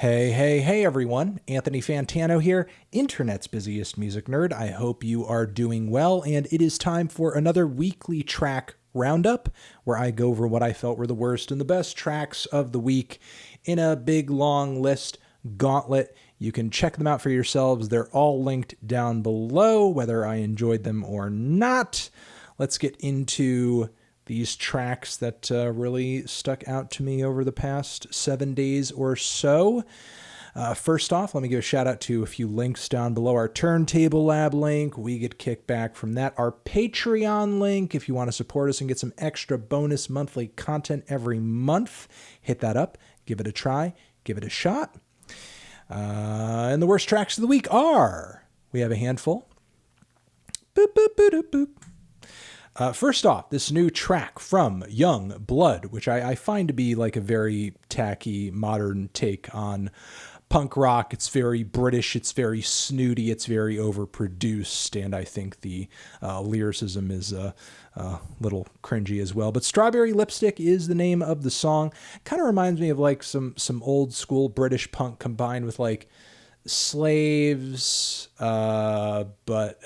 Hey everyone, Anthony Fantano here, internet's busiest music nerd. I hope you are doing well, and it is time for another weekly track roundup, where I go over what I felt were the worst and the best tracks of the week in a big long list gauntlet. You can check them out for yourselves. They're all linked down below, whether I enjoyed them or not. Let's get into these tracks that really stuck out to me over the past 7 days or so. First off, let me give a shout out to a few links down below. Our Turntable Lab link, we get kickback from that. Our Patreon link, if you want to support us and get some extra bonus monthly content every month, hit that up, give it a try, give it a shot. And the worst tracks of the week are, we have a handful. Boop, boop, boop, boop, boop. First off, this new track from Young Blood, which I find to be like a very tacky modern take on punk rock. It's very British, it's very snooty, it's very overproduced, and I think the lyricism is a little cringy as well. But Strawberry Lipstick is the name of the song. Kind of reminds me of like some old school British punk combined with like Slaves, but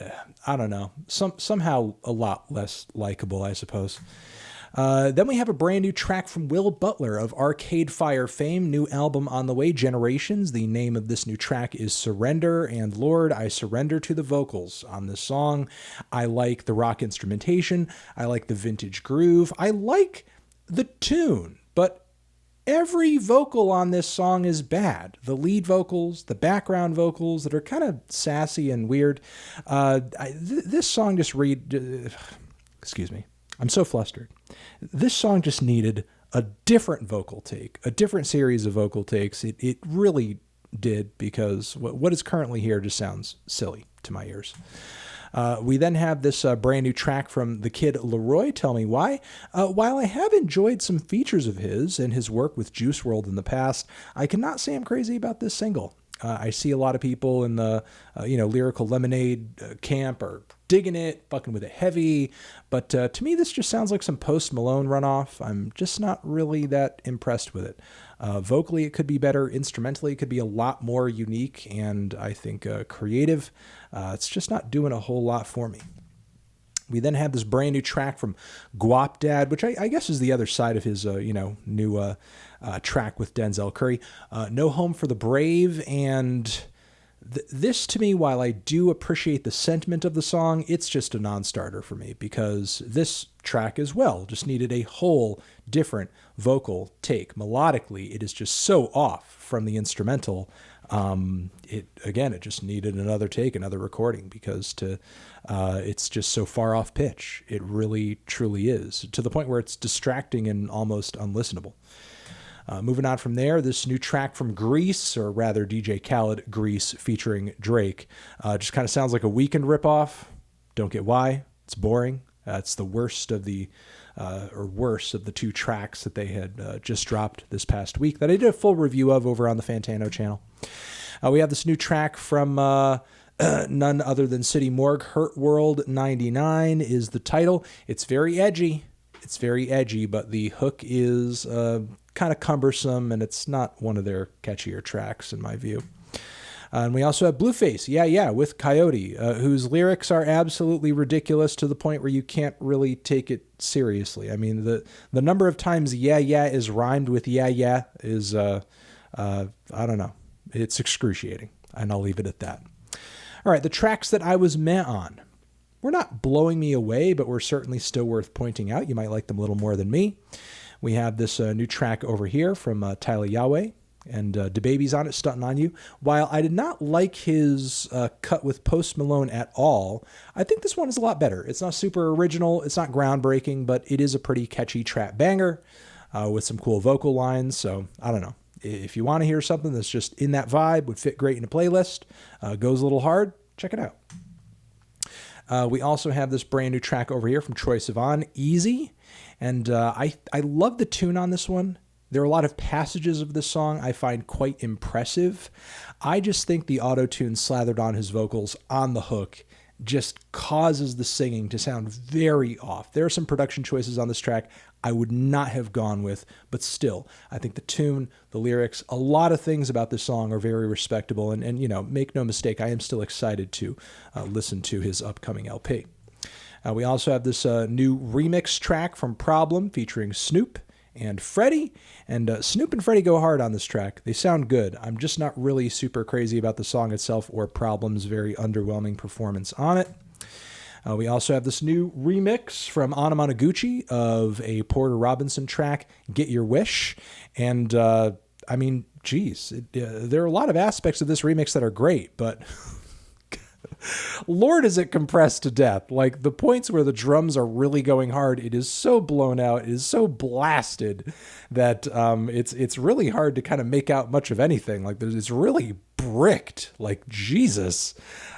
I don't know, somehow a lot less likable, I suppose. Then we have a brand new track from Will Butler of Arcade Fire fame, new album on the way, Generations. The name of this new track is Surrender, and Lord, I surrender to the vocals on this song. I like the rock instrumentation, I like the vintage groove, I like the tune, but every vocal on this song is bad. The lead vocals, the background vocals that are kind of sassy and weird. This song just excuse me. I'm so flustered. This song just needed a different vocal take, a different series of vocal takes. It really did, because what is currently here just sounds silly to my ears. We then have this brand new track from the Kid Leroy, Tell Me Why. While I have enjoyed some features of his and his work with Juice WRLD in the past, I cannot say I'm crazy about this single. I see a lot of people in the Lyrical Lemonade camp are digging it, fucking with it heavy, but to me this just sounds like some Post Malone runoff. I'm just not really that impressed with it. Vocally, it could be better. Instrumentally, it could be a lot more unique and I think creative. It's just not doing a whole lot for me. We then have this brand new track from Guap Dad, which I guess is the other side of his new track with Denzel Curry. No Home for the Brave, and this to me, while I do appreciate the sentiment of the song, it's just a non-starter for me, because this track as well just needed a whole different vocal take. Melodically, it is just so off from the instrumental. It just needed another take, another recording, because it's just so far off pitch. It really, truly is, to the point where it's distracting and almost unlistenable. Moving on from there, this new track from Grease, or rather DJ Khaled, Grease, featuring Drake, just kind of sounds like a Weeknd ripoff. Don't get why. It's boring. It's the worst of the two tracks that they had just dropped this past week that I did a full review of over on the Fantano channel. We have this new track from none other than City Morgue. Hurt World 99 is the title. It's very edgy. But the hook is kind of cumbersome, and it's not one of their catchier tracks in my view. And we also have Blueface, Yeah, with Coyote, whose lyrics are absolutely ridiculous to the point where you can't really take it seriously. I mean, the number of times yeah is rhymed with yeah is, I don't know. It's excruciating, and I'll leave it at that. All right, the tracks that I was meh on were not blowing me away, but were certainly still worth pointing out. You might like them a little more than me. We have this new track over here from Tyler Yahweh, and DaBaby's on it, Stuntin' on You. While I did not like his cut with Post Malone at all, I think this one is a lot better. It's not super original, it's not groundbreaking, but it is a pretty catchy trap banger with some cool vocal lines. So I don't know. If you want to hear something that's just in that vibe, would fit great in a playlist, goes a little hard, check it out. We also have this brand new track over here from Troye Sivan, Easy. And I love the tune on this one. There are a lot of passages of this song I find quite impressive. I just think the auto-tune slathered on his vocals on the hook just causes the singing to sound very off. There are some production choices on this track I would not have gone with, but still, I think the tune, the lyrics, a lot of things about this song are very respectable. And you know, make no mistake, I am still excited to listen to his upcoming LP. We also have this new remix track from Problem featuring Snoop and Freddie. And Snoop and Freddie go hard on this track. They sound good. I'm just not really super crazy about the song itself or Problem's very underwhelming performance on it. We also have this new remix from Anamanaguchi of a Porter Robinson track, Get Your Wish. And I mean, geez, there are a lot of aspects of this remix that are great, but Lord, is it compressed to death. Like the points where the drums are really going hard, it is so blown out, it is so blasted that it's really hard to kind of make out much of anything. Like it's really bricked, like Jesus.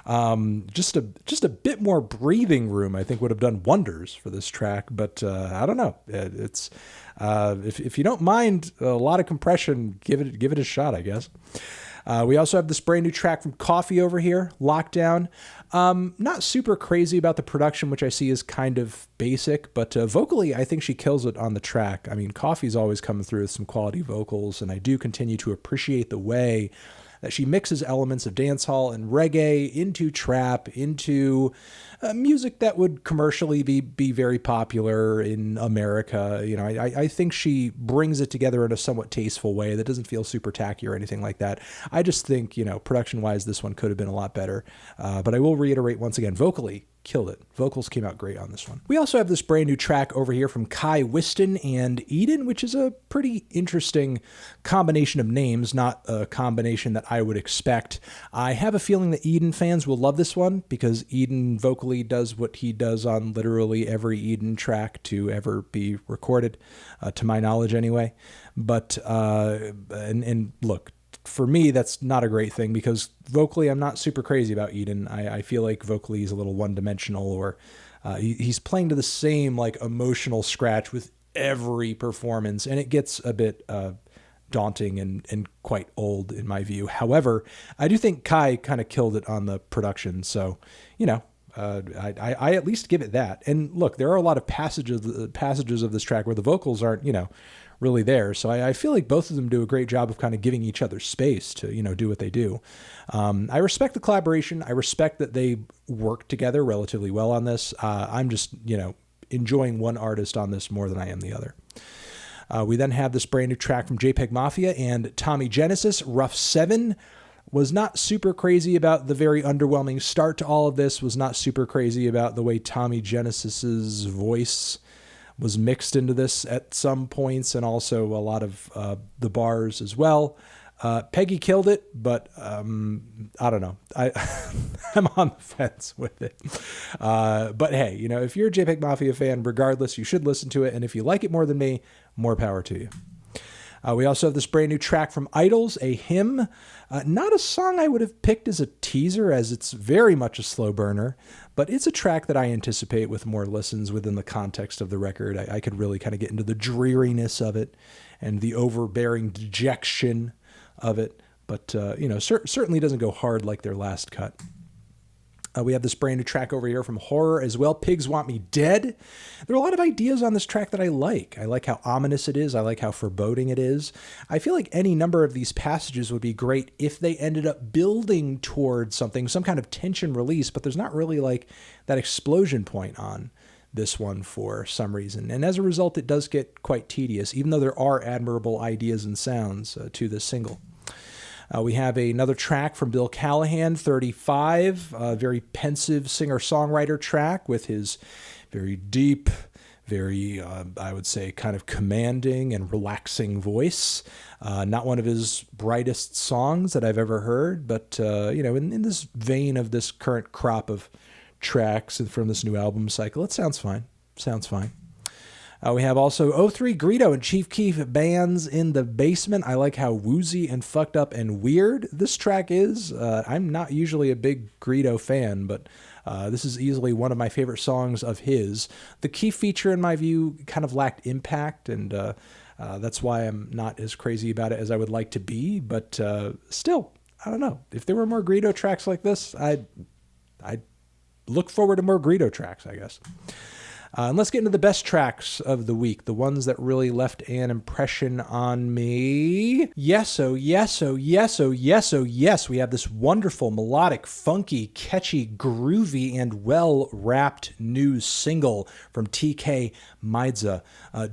Just a bit more breathing room, I think, would have done wonders for this track. But I don't know. It's if you don't mind a lot of compression, give it a shot, I guess. We also have this brand new track from Koffee over here, Lockdown. Not super crazy about the production, which I see is kind of basic, but vocally, I think she kills it on the track. I mean, Koffee's always coming through with some quality vocals, and I do continue to appreciate the way that she mixes elements of dancehall and reggae into trap, into music that would commercially be very popular in America. You know, I think she brings it together in a somewhat tasteful way that doesn't feel super tacky or anything like that. I just think, you know, production-wise, this one could have been a lot better. But I will reiterate once again, vocally, killed it. Vocals came out great on this one. We also have this brand new track over here from Tkay, Whiston, and Eden, which is a pretty interesting combination of names, not a combination that I would expect. I have a feeling that Eden fans will love this one because Eden vocally does what he does on literally every Eden track to ever be recorded, to my knowledge anyway. But, and look, for me, that's not a great thing because vocally, I'm not super crazy about Eden. I feel like vocally he's a little one-dimensional, or he's playing to the same like emotional scratch with every performance, and it gets a bit daunting and quite old in my view. However, I do think Tkay kind of killed it on the production, so you know. I at least give it that. And look, there are a lot of passages of this track where the vocals aren't, you know, really there. So I feel like both of them do a great job of kind of giving each other space to, you know, do what they do. I respect the collaboration. I respect that they work together relatively well on this. I'm just, you know, enjoying one artist on this more than I am the other. We then have this brand new track from JPEGMAFIA and Tommy Genesis, Rough 7. Was not super crazy about the very underwhelming start to all of this, was not super crazy about the way Tommy Genesis's voice was mixed into this at some points, and also a lot of the bars as well. Peggy killed it, but I don't know. I'm on the fence with it. But hey, you know, if you're a JPEGMAFIA fan, regardless, you should listen to it, and if you like it more than me, more power to you. We also have this brand new track from IDLES, A Hymn. Not a song I would have picked as a teaser, as it's very much a slow burner, but it's a track that I anticipate with more listens within the context of the record. I could really kind of get into the dreariness of it and the overbearing dejection of it, but you know, certainly doesn't go hard like their last cut. We have this brand new track over here from Horror as well, Pigs Want Me Dead. There are a lot of ideas on this track that I like. I like how ominous it is. I like how foreboding it is. I feel like any number of these passages would be great if they ended up building towards something, some kind of tension release, but there's not really like that explosion point on this one for some reason. And as a result, it does get quite tedious, even though there are admirable ideas and sounds to this single. We have another track from Bill Callahan, 35, a very pensive singer-songwriter track with his very deep, very, I would say, kind of commanding and relaxing voice. Not one of his brightest songs that I've ever heard, but, you know, in this vein of this current crop of tracks from this new album cycle, it sounds fine. Sounds fine. We have also 03 Greedo and Chief Keef, Bands in the Basement. I like how woozy and fucked up and weird this track is. I'm not usually a big Greedo fan, but this is easily one of my favorite songs of his. The Keef feature, in my view, kind of lacked impact, and that's why I'm not as crazy about it as I would like to be. But still, I don't know. If there were more Greedo tracks like this, I'd look forward to more Greedo tracks, I guess. And let's get into the best tracks of the week, the ones that really left an impression on me. Yes, oh, yes, oh, yes, oh, yes, oh, yes. We have this wonderful, melodic, funky, catchy, groovy, and well-wrapped new single from Tkay, Maidza,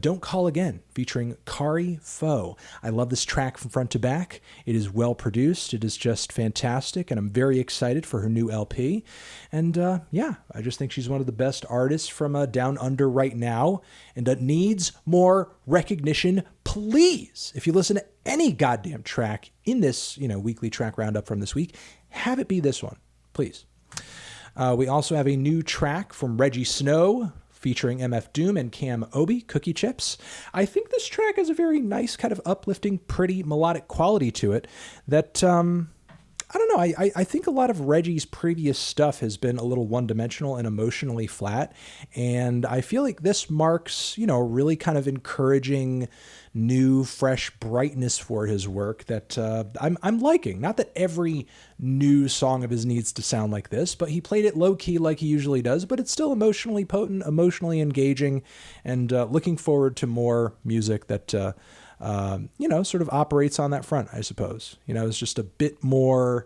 Don't Call Again, featuring Kari, Faux. I love this track from front to back. It is well produced. It is just fantastic, and I'm very excited for her new LP. And yeah, I just think she's one of the best artists from Down Under right now, and needs more recognition, please. If you listen to any goddamn track in this, weekly track roundup from this week, have it be this one, please. We also have a new track from Rejjie Snow, featuring MF Doom and Cam Obi, Cookie Chips. I think this track has a very nice kind of uplifting, pretty melodic quality to it that, I don't know, I think a lot of Rejjie's previous stuff has been a little one-dimensional and emotionally flat, and I feel like this marks, really kind of encouraging new, fresh brightness for his work that I'm liking. Not that every new song of his needs to sound like this, but he played it low-key like he usually does, but it's still emotionally potent, emotionally engaging, and looking forward to more music that, sort of operates on that front, I suppose. It's just a bit more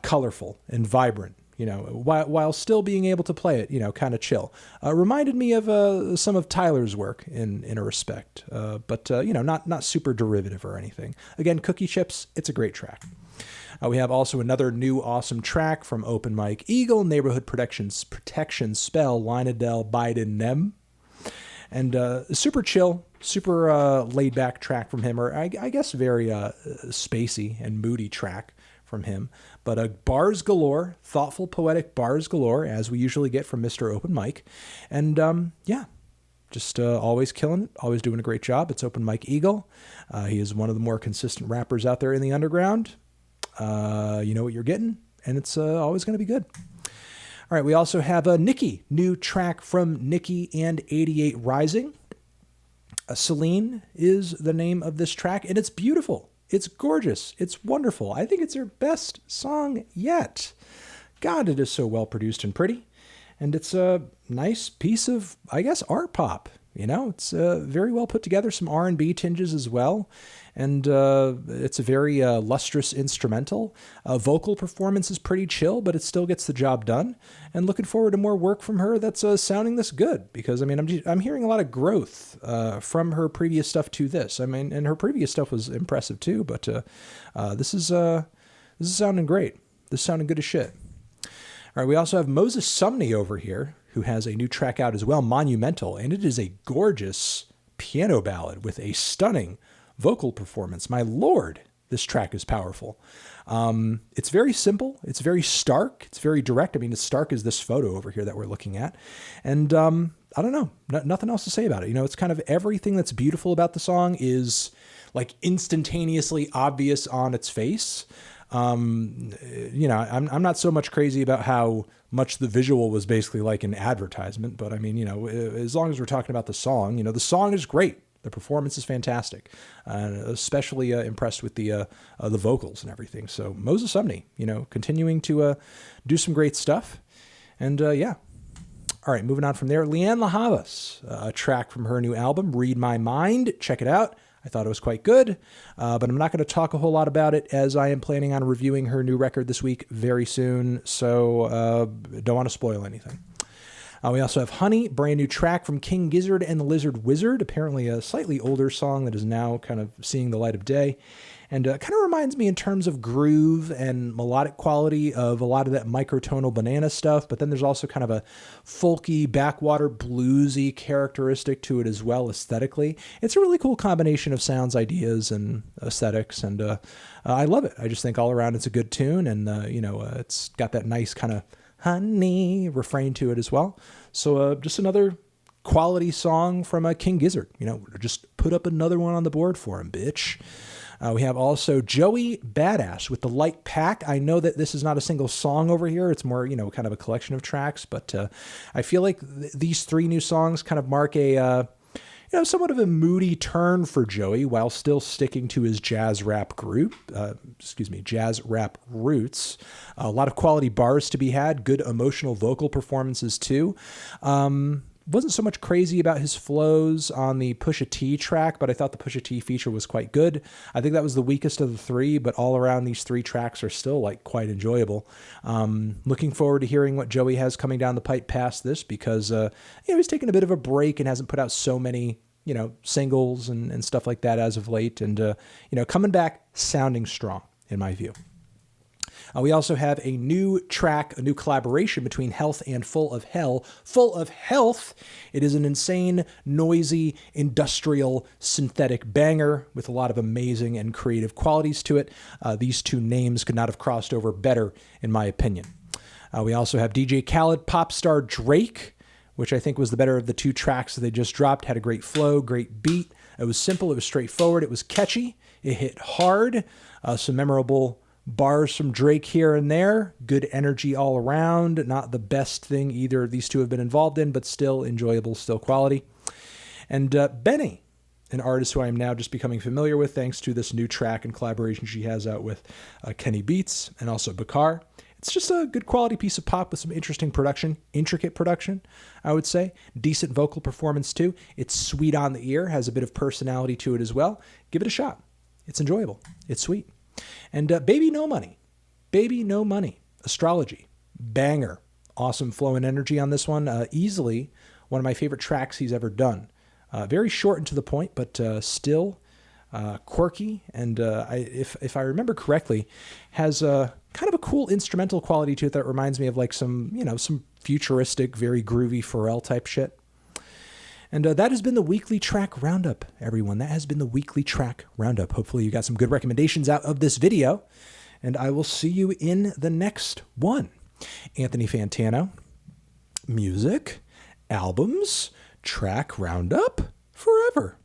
colorful and vibrant, while still being able to play it, kind of chill. Reminded me of some of Tyler's work in a respect, but not super derivative or anything. Again, Cookie Chips, it's a great track. We have also another new awesome track from Open Mike Eagle, Neighborhood Protection Spell, Lionadel Biden Nem. And super chill, super laid-back track from him, or I guess very spacey and moody track from him. But bars galore, thoughtful, poetic bars galore, as we usually get from Mr. Open Mike. And yeah, just always killing it, always doing a great job. It's Open Mike Eagle. He is one of the more consistent rappers out there in the underground. You know what you're getting, and it's always going to be good. All right, we also have a NIKI, new track from NIKI and 88 Rising. Selene is the name of this track, and it's beautiful. It's gorgeous. It's wonderful. I think it's her best song yet. God, it is so well produced and pretty. And it's a nice piece of, I guess, art pop. It's very well put together, some R&B tinges as well. And it's a very lustrous instrumental. Vocal performance is pretty chill, but it still gets the job done. And looking forward to more work from her that's sounding this good. Because, I'm hearing a lot of growth from her previous stuff to this. And her previous stuff was impressive too. But this is sounding great. This is sounding good as shit. All right, we also have Moses Sumney over here, who has a new track out as well, Monumental, and it is a gorgeous piano ballad with a stunning vocal performance. My lord, this track is powerful. It's very simple. It's very stark. It's very direct. As stark as this photo over here that we're looking at. And I don't know, nothing else to say about it. It's kind of everything that's beautiful about the song is like instantaneously obvious on its face. I'm not so much crazy about how much the visual was basically like an advertisement, but as long as we're talking about the song, the song is great. The performance is fantastic, especially impressed with the vocals and everything. So Moses Sumney, continuing to do some great stuff. And yeah. All right, moving on from there. Lianne Havas, a track from her new album, Read My Mind. Check it out. I thought it was quite good, but I'm not going to talk a whole lot about it as I am planning on reviewing her new record this week very soon, so don't want to spoil anything. We also have Honey, brand new track from King Gizzard and the Lizard Wizard, apparently a slightly older song that is now kind of seeing the light of day. And kind of reminds me in terms of groove and melodic quality of a lot of that microtonal banana stuff, but then there's also kind of a folky, backwater, bluesy characteristic to it as well aesthetically. It's a really cool combination of sounds, ideas, and aesthetics, and I love it. I just think all around it's a good tune, and it's got that nice kind of honey refrain to it as well. So just another quality song from King Gizzard. Just put up another one on the board for him, bitch. We have also Joey Badass with The Light Pack. I know that this is not a single song over here. It's more, kind of a collection of tracks. But I feel like these three new songs kind of mark a somewhat of a moody turn for Joey while still sticking to his jazz rap jazz rap roots. A lot of quality bars to be had, good emotional vocal performances too. Wasn't so much crazy about his flows on the Pusha T track, but I thought the Pusha T feature was quite good. I think that was the weakest of the three, but all around these three tracks are still like quite enjoyable. Looking forward to hearing what Joey has coming down the pipe past this, because he's taking a bit of a break and hasn't put out so many singles and stuff like that as of late, and coming back sounding strong in my view. We also have a new track, a new collaboration between Health and Full of Hell. Full of Health. It is an insane, noisy, industrial, synthetic banger with a lot of amazing and creative qualities to it. These two names could not have crossed over better, in my opinion. We also have DJ Khaled, Popstar, Drake, which I think was the better of the two tracks that they just dropped. Had a great flow, great beat. It was simple, it was straightforward, it was catchy, it hit hard. Some memorable bars from Drake here and there. Good energy all around. Not the best thing either of these two have been involved in, but still enjoyable, still quality. And Benee, an artist who I am now just becoming familiar with thanks to this new track and collaboration she has out with Kenny Beats and also Bakar. It's just a good quality piece of pop with some interesting production, intricate production, I would say. Decent vocal performance too. It's sweet on the ear, has a bit of personality to it as well. Give it a shot. It's enjoyable. It's sweet. And Baby No Money, Astrology, banger, awesome flow and energy on this one. Easily one of my favorite tracks he's ever done. Very short and to the point, but still quirky. And if I remember correctly, has kind of a cool instrumental quality to it that reminds me of like some futuristic, very groovy Pharrell type shit. And that has been the weekly track roundup, everyone. That has been the weekly track roundup. Hopefully you got some good recommendations out of this video, and I will see you in the next one. Anthony Fantano, music, albums, track roundup, forever.